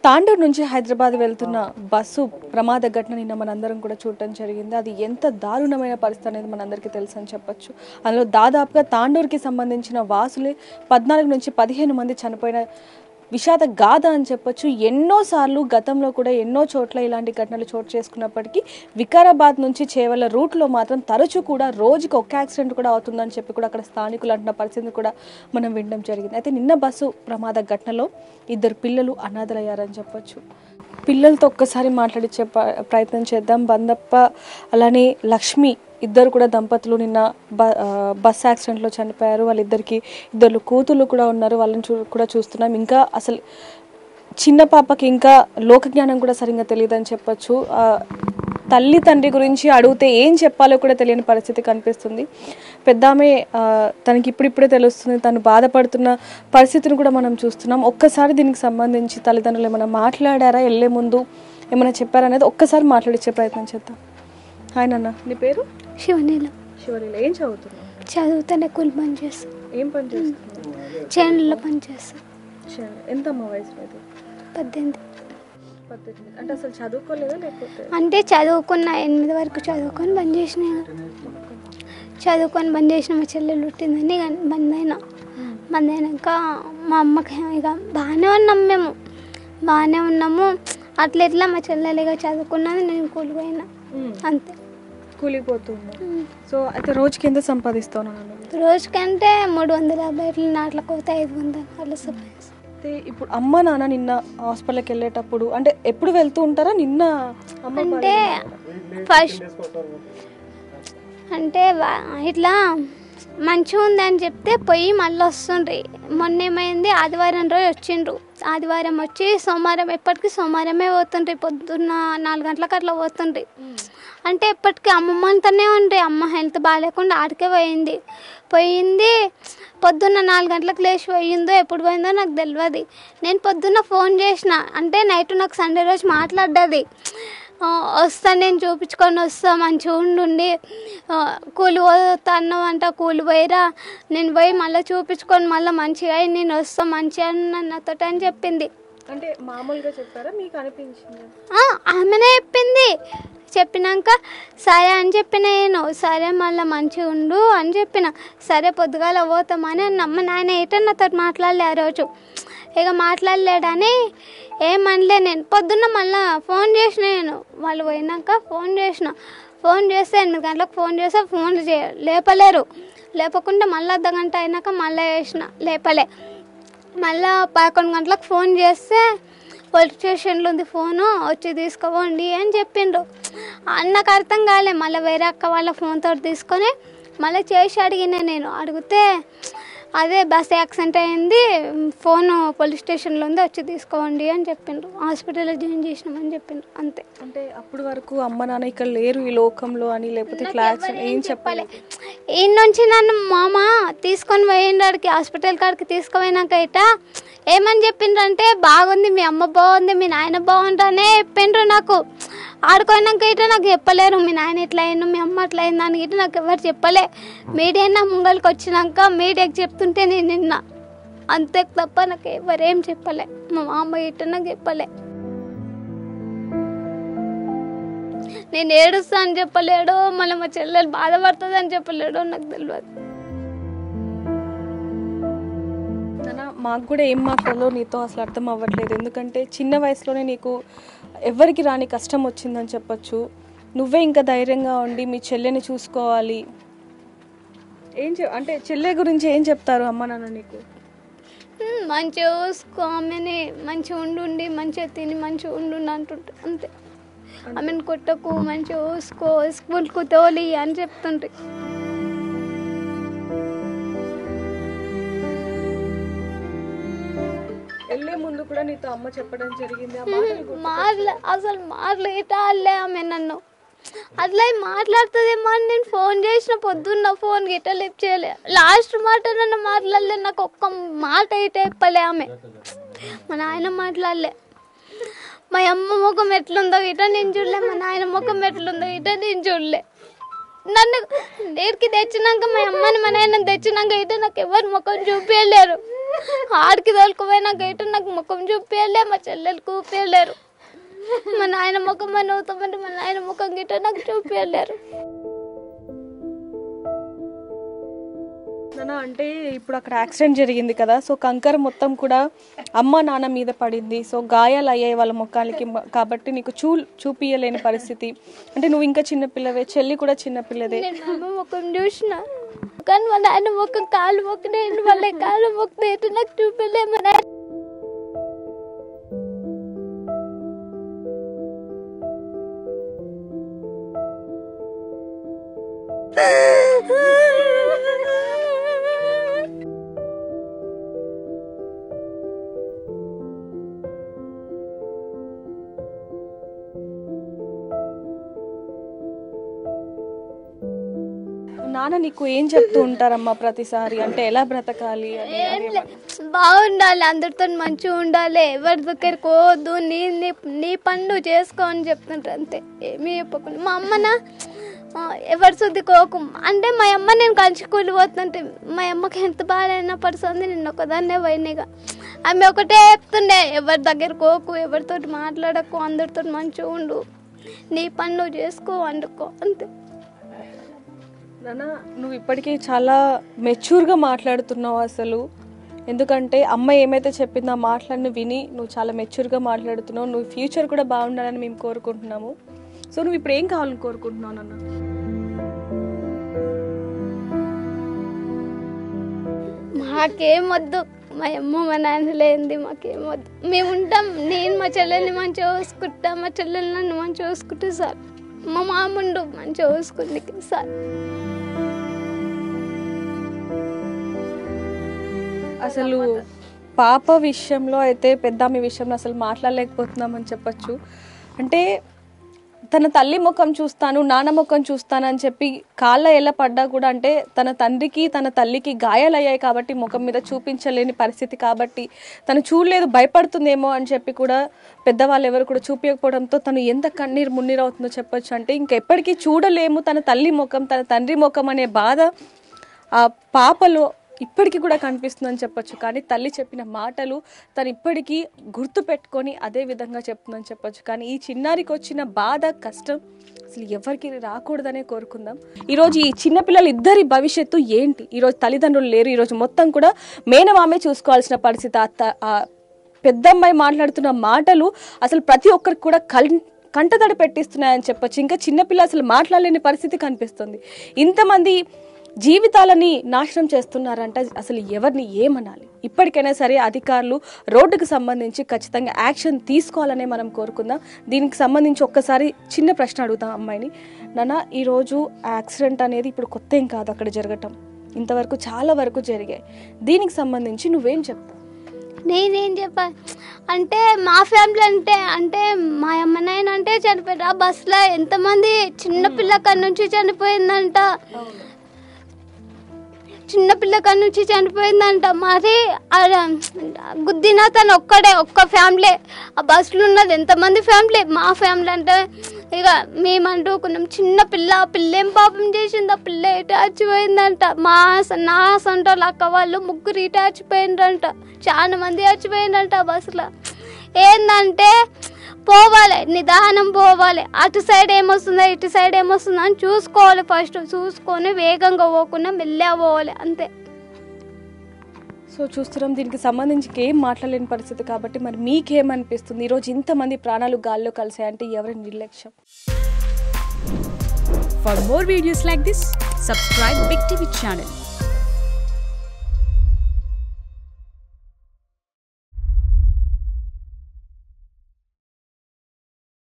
తాండూరు నుంచి హైదరాబాద్ వెళ్తున్న బస్సు ప్రమాద ఘటన నిన్న మనందరం కూడా చూడటం జరిగింది. అది ఎంత దారుణమైన పరిస్థితి అనేది మనందరికీ తెలుసు అని చెప్పొచ్చు. అందులో దాదాపుగా తాండూరుకి సంబంధించిన వాసులే 14 నుంచి 15 మంది చనిపోయిన విషాద గాథ అని చెప్పొచ్చు. ఎన్నోసార్లు గతంలో కూడా ఎన్నో చోట్ల ఇలాంటి ఘటనలు చోటు చేసుకున్నప్పటికీ వికారాబాద్ నుంచి చేవల రూట్లో మాత్రం తరచూ కూడా రోజుకి ఒక యాక్సిడెంట్ కూడా అవుతుందని చెప్పి కూడా అక్కడ స్థానికులు అంటున్న పరిస్థితిని కూడా మనం వినడం జరిగింది. అయితే నిన్న బస్సు ప్రమాద ఘటనలో 2 పిల్లలు అనాథలయ్యారని చెప్పొచ్చు. పిల్లలతో ఒక్కసారి మాట్లాడించే ప్రయత్నం చేద్దాం. బందప్ప అలానే లక్ష్మి ఇద్దరు కూడా దంపతులు నిన్న బస్ యాక్సిడెంట్లో చనిపోయారు. వాళ్ళిద్దరికి 2 కూతుళ్ళు కూడా ఉన్నారు. వాళ్ళని కూడా చూస్తున్నాం. ఇంకా అసలు చిన్న పాపకి ఇంకా లోక జ్ఞానం కూడా సరిగ్గా తెలియదని చెప్పొచ్చు. తల్లి తండ్రి గురించి అడిగితే ఏం చెప్పాలో కూడా తెలియని పరిస్థితి కనిపిస్తుంది. పెద్దామె తనకి ఇప్పుడిప్పుడే తెలుస్తుంది, తను బాధపడుతున్న పరిస్థితిని కూడా మనం చూస్తున్నాం. ఒక్కసారి దీనికి సంబంధించి తల్లిదండ్రులు ఏమైనా మాట్లాడారా, వెళ్ళే ముందు ఏమైనా చెప్పారనేది ఒక్కసారి మాట్లాడించే ప్రయత్నం చేద్దాం. హాయ్ నాన్న, నీ పేరు? శివనీల. శివనీల, ఏం చదువుతున్నావు? చదువుతానే కూలి పని చేస్తాను. ఏం పని చేస్తున్నావు? చేనులో పని చేస్తాను. ఎంతమ్మా వయసు? 18. అంటే అసలు చదువుకోలేదా లేకపోతే? అంటే చదువుకున్న 8 వరకు చదువుకొని బంద్ చేసిన. చదువుకొని బంద్ చేసిన. మా చెల్లెలు పుట్టిందని బంద్ అయినాక మా అమ్మకి ఇక బాగానే ఉన్నాము, మేము బాగానే ఉన్నాము. అట్లా ఎట్లా మా చెల్లెలు ఇక చదువుకున్నది, నేను కూలిపోయినా అంతే. కూలిపోతున్నా. సో అయితే రోజుకి ఎంత సంపాదిస్తాను? రోజుకంటే 350 నాట్లకు పోతే 500 అట్లా సంపాదిస్తాను. అయితే ఇప్పుడు అమ్మ నాన్న నిన్న హాస్పిటల్కి వెళ్ళేటప్పుడు అంటే ఎప్పుడు వెళ్తూ ఉంటారా? నిన్న అంటే ఫస్ట్ అంటే ఇట్లా మంచిగా ఉంది అని చెప్తే పోయి మళ్ళీ వస్తుండ్రి. మొన్న ఏమైంది, ఆదివారం రోజు వచ్చిండ్రు. ఆదివారం వచ్చి సోమవారం ఎప్పటికీ సోమవారమే పోతుండ్రి. పొద్దున్న 4 గంటలకు అట్లా పోతుండ్రి. అంటే ఎప్పటికీ అమ్మమ్మతోనే ఉండ్రి. అమ్మ హెల్త్ బాగాలేకుండా ఆడికే పోయింది. పొద్దున్న 4 గంటలకు లేచి పోయిందో ఎప్పుడు పోయిందో నాకు తెలియదు. నేను పొద్దున్న ఫోన్ చేసిన, అంటే నైట్ నాకు సండే రోజు మాట్లాడ్డది. వస్తా, నేను చూపించుకొని వస్తా, మంచిగా ఉండి కూలి పోతా అన్నావంట, కూలి పోయిరా, నేను పోయి మళ్ళీ చూపించుకొని మళ్ళీ మంచిగా అయ్యి నేను వస్తా మంచిగా నాతో అని చెప్పింది. అంటే మామూలుగా చెప్పారా, మీకు అనిపించింది? ఆమెనే చెప్పింది. చెప్పినాక సరే అని చెప్పిన నేను. సరే మళ్ళీ మంచిగా ఉండు అని చెప్పిన. సరే పొద్దుగాల పోతామని అమ్మ నాయన ఏటో నాతో మాట్లాడలే ఆ రోజు. ఇక మాట్లాడలేడని ఏమనలే. నేను పొద్దున్న మళ్ళీ ఫోన్ చేసిన. నేను వాళ్ళు పోయినాక ఫోన్ చేస్తే 8 గంటలకు ఫోన్ చేస్తే ఫోన్ లేపలేరు. లేపకుండా మళ్ళీ అర్ధగంట అయినాక మళ్ళీ చేసిన, లేపలే. మళ్ళీ 11 గంటలకు ఫోన్ చేస్తే పోలీస్ స్టేషన్లో ఉంది ఫోను, వచ్చి తీసుకోవండి అని చెప్పిండ్రు. నాకు అర్థం కాలే. మళ్ళీ వేరే అక్క వాళ్ళ ఫోన్తో తీసుకొని మళ్ళీ చేసి అడిగిన. నేను అడిగితే అదే బస్ యాక్సిడెంట్ అయింది, ఫోను పోలీస్ స్టేషన్లో ఉంది, వచ్చి తీసుకోండి అని చెప్పిండ్రు. హాస్పిటల్లో జాయిన్ చేసినామని చెప్పిండ్రు అంతే. అంటే అప్పటి వరకు అమ్మ నాన్న ఇక్కడ లేరు ఈ లోకంలో అని, లేకపోతే ఏం చెప్పాలి? ఈ నుంచి నన్ను మామ తీసుకొని పోయిండ్రికి, హాస్పిటల్ కాడికి తీసుకుపోయినాక ఇట ఏమని చెప్పిండ్రు అంటే, బాగుంది, మీ అమ్మ బాగుంది, మీ నాయన బాగుంటానే చెప్పిండ్రు. నాకు ఆడుకోయినాక ఇట నాకు చెప్పలేరు, మీ నాయన ఇట్లా అయిండు, మీ అమ్మ అట్లా అయింది అని ఇట నాకు ఎవరు చెప్పలే. మీడియా నా ముంగల్కి వచ్చినాక మీడియాకి చెప్తుంటే నేను నిన్న అంతే తప్ప నాకు ఎవరేం చెప్పలే. మా మామ ఇట నాకు చెప్పలే. నేను ఏడుస్తా అని చెప్పలేడు, మళ్ళీ మా చెల్లెలు బాధపడుతుంది అని చెప్పలేడు, నాకు తెలియదు. మాకు కూడా ఏం మాట్లాడాలో నీతో అసలు అర్థం అవ్వట్లేదు. ఎందుకంటే చిన్న వయసులోనే నీకు ఎవరికి రాని కష్టం వచ్చిందని చెప్పొచ్చు. నువ్వే ఇంకా ధైర్యంగా ఉండి మీ చెల్లెని చూసుకోవాలి. అంటే చెల్లె గురించి ఏం చెప్తారు అమ్మ నాన్న నీకు? మంచిగా చూసుకో, ఆమెని మంచిగా ఉండి మంచిగా తిని మంచిగా ఉండు అంటుంటే అంతే. ఆమెను కొట్టకు, మంచిగా చూసుకో, స్కూల్కు తోలి అని చెప్తుంటే. వెళ్ళే ముందు కూడా నీతో అమ్మ చెప్పడం జరిగింది? అసలు మాట్లాడే ఆమె నన్ను అట్లా మాట్లాడుతుందేమో అని నేను ఫోన్ చేసిన. పొద్దున్న ఫోన్ గిట్ట లిఫ్ట్ చేయలే. లాస్ట్ మాట నన్ను మాట్లాడలే. నాకు ఒక్క మాట అయితే చెప్పలే ఆమె. మా నాయన మాట్లాడలే. మా అమ్మ ముఖం ఎట్లుందో గిట్ట నేను చూడలే, మా నాయన ముఖం ఎట్లుందో గిట్ట నేను చూడలే. నన్ను నేటికి తెచ్చినాక, మా అమ్మని మా నాయన తెచ్చినాక అయితే నాకు ఎవరు ముఖం చూపించలేరు. ఆడికి తోలుకుపోయినాక ఎటు నాకు ముఖం చూపించలే, మా చెల్లెలు చూపించలేరు. మా నాయన ముఖం అని అవుతామంటే మా నాయన ముఖం గిట్ట నాకు చూపించలేరు. అంటే ఇప్పుడు అక్కడ యాక్సిడెంట్ జరిగింది కదా, సో కంకర మొత్తం కూడా అమ్మ నాన్న మీద పడింది. సో గాయాలు అయ్యాయి వాళ్ళ ముఖానికి, కాబట్టి నీకు చూపియలేని పరిస్థితి. అంటే నువ్వు ఇంకా చిన్నపిల్లవే, చెల్లి కూడా చిన్నపిల్లదే. నేను మా అమ్మ ముఖం చూసిన కానీ మా నాయన ముఖం కాళ్ళు మొక్కిన వాళ్ళ కాళ్ళు మొక్కిన నాకు చూపించలే. మా నాయన నాన్న నీకు ఏం చెప్తూ ఉంటారమ్మా ప్రతిసారి, అంటే ఎలా బ్రతకాలి బాగుండాలి, అందరితో మంచిగా ఉండాలి, ఎవరి దగ్గరికి పోవద్దు, నీ పనులు చేసుకో అని చెప్తుంటారు అంతే, ఏమీ చెప్పకుండా. మా అమ్మన ఎవరి శుద్ధికోకు అంటే మా అమ్మ నేను కంచి కూలి పోతుంటే మా అమ్మకి ఎంత బాధైనా పడుతుంది, నేను ఒకదాన్నే పోయినాయిగా. ఆమె ఒకటే చెప్తుండే, ఎవరి దగ్గరికి పోకు, ఎవరితో మాట్లాడకు, అందరితో మంచిగా ఉండు, నీ పనులు చేసుకో వండుకో అంతే. నాన్న నువ్వు ఇప్పటికీ చాలా మెచ్యూర్గా మాట్లాడుతున్నావు అసలు, ఎందుకంటే అమ్మ ఏమైతే చెప్పిందో ఆ మాటలను విని నువ్వు చాలా మెచ్యూర్గా మాట్లాడుతున్నావు. నువ్వు ఫ్యూచర్ కూడా బాగుండాలని మేము కోరుకుంటున్నాము. సో నువ్వు ఇప్పుడు ఏం కావాలని కోరుకుంటున్నావు నాన్న? మాకేమొద్దు, మా అమ్మ మా నాన్న లేనిది మాకేమొద్దు, మేము ఉంటాం. నేను మా చెల్లెల్ని మంచిగా చూసుకుంటా, మా చెల్లెల్ని నన్ను మంచిగా చూసుకుంటా సార్. మా మాముండు మంచిగా చూసుకుంటే సార్. అసలు పాప విషయంలో అయితే పెద్దమ్మ విషయంలో అసలు మాట్లాడలేకపోతున్నామని చెప్పచ్చు. అంటే తన తల్లి ముఖం చూస్తాను, నాన్న ముఖం చూస్తాను అని చెప్పి కాళ్ళ ఎలా పడ్డా కూడా, అంటే తన తండ్రికి తన తల్లికి గాయాలయ్యాయి కాబట్టి ముఖం మీద చూపించలేని పరిస్థితి కాబట్టి తను చూడలేదు, భయపడుతుందేమో అని చెప్పి కూడా పెద్దవాళ్ళు ఎవరు కూడా చూపించకపోవడంతో తను ఎంత కన్నీరు మున్నీరు అవుతుందో చెప్పొచ్చు. అంటే ఇంకెప్పటికీ చూడలేము తన తల్లి ముఖం, తన తండ్రి ముఖం అనే బాధ ఆ పాపలో ఇప్పటికీ కూడా కనిపిస్తుందని చెప్పొచ్చు. కానీ తల్లి చెప్పిన మాటలు తను ఇప్పటికీ గుర్తు పెట్టుకొని అదే విధంగా చెప్తుందని చెప్పొచ్చు. కానీ ఈ చిన్నారికి వచ్చిన బాధ, కష్టం అసలు ఎవరికి రాకూడదనే కోరుకుందాం. ఈరోజు ఈ చిన్నపిల్లలు ఇద్దరి భవిష్యత్తు ఏంటి? ఈరోజు తల్లిదండ్రులు లేరు, ఈరోజు మొత్తం కూడా మేనమామే చూసుకోవాల్సిన పరిస్థితి. పెద్దమ్మాయి మాట్లాడుతున్న మాటలు అసలు ప్రతి ఒక్కరికి కూడా కంటతడి పెట్టిస్తున్నాయని చెప్పొచ్చు. ఇంకా చిన్నపిల్ల అసలు మాట్లాడలేని పరిస్థితి కనిపిస్తుంది. ఇంతమంది జీవితాలని నాశనం చేస్తున్నారంటే అసలు ఎవరిని ఏమనాలి? ఇప్పటికైనా సరే అధికారులు రోడ్డుకు సంబంధించి ఖచ్చితంగా యాక్షన్ తీసుకోవాలనే మనం కోరుకుందాం. దీనికి సంబంధించి ఒక్కసారి చిన్న ప్రశ్న అడుగుతాం అమ్మాయిని. నాన్న, ఈరోజు యాక్సిడెంట్ అనేది ఇప్పుడు కొత్త ఏం కాదు అక్కడ జరగటం, ఇంతవరకు చాలా వరకు జరిగాయి. దీనికి సంబంధించి నువ్వేం చెప్తావు? నేనేం చెప్పాలి అంటే మా ఫ్యామిలీ అంటే మా అమ్మ నాయన అంటే చనిపోయారు. ఆ బస్సులో ఎంతమంది చిన్నపిల్ల కాడ నుంచి చనిపోయిందంట, చిన్నపిల్లకాడ నుంచి చనిపోయిందంట. మరి గుద్దిన తను ఒక్క ఫ్యామిలీ, ఆ బస్సులో ఉన్నది ఎంతమంది ఫ్యామిలీ? మా ఫ్యామిలీ అంటే ఇక మేము అంటుకున్నాం, చిన్న పిల్ల ఏం పాపం చేసింది, ఆ పిల్ల ఇటు చచ్చిపోయిందంట. నా సొంటోళ్ళు అక్క వాళ్ళు 3 ఇటు చచ్చిపోయిందంట, చాలా మంది చచ్చిపోయిందంట ఆ బస్సులో. ఏంటంటే పోవాలి, నిదానం పోవాలి, అటు సైడ్ ఏమొస్తుందో ఇటు సైడ్ ఏమొస్తుందో అని చూసుకోవాలి. ఫస్ట్ చూసుకొని వేగంగా పోకుండా మెల్లగా పోవాలి అంతే. సో చూస్తున్నాం, దీనికి సంబంధించి ఏం మాట్లాడలేని పరిస్థితి కాబట్టి మరి మీకేమనిపిస్తుంది? ఈరోజు ఇంతమంది ప్రాణాలు గాల్లో కలిసాయంటే ఎవరి నిర్లక్ష్యం? For more videos like this, subscribe Big TV channel.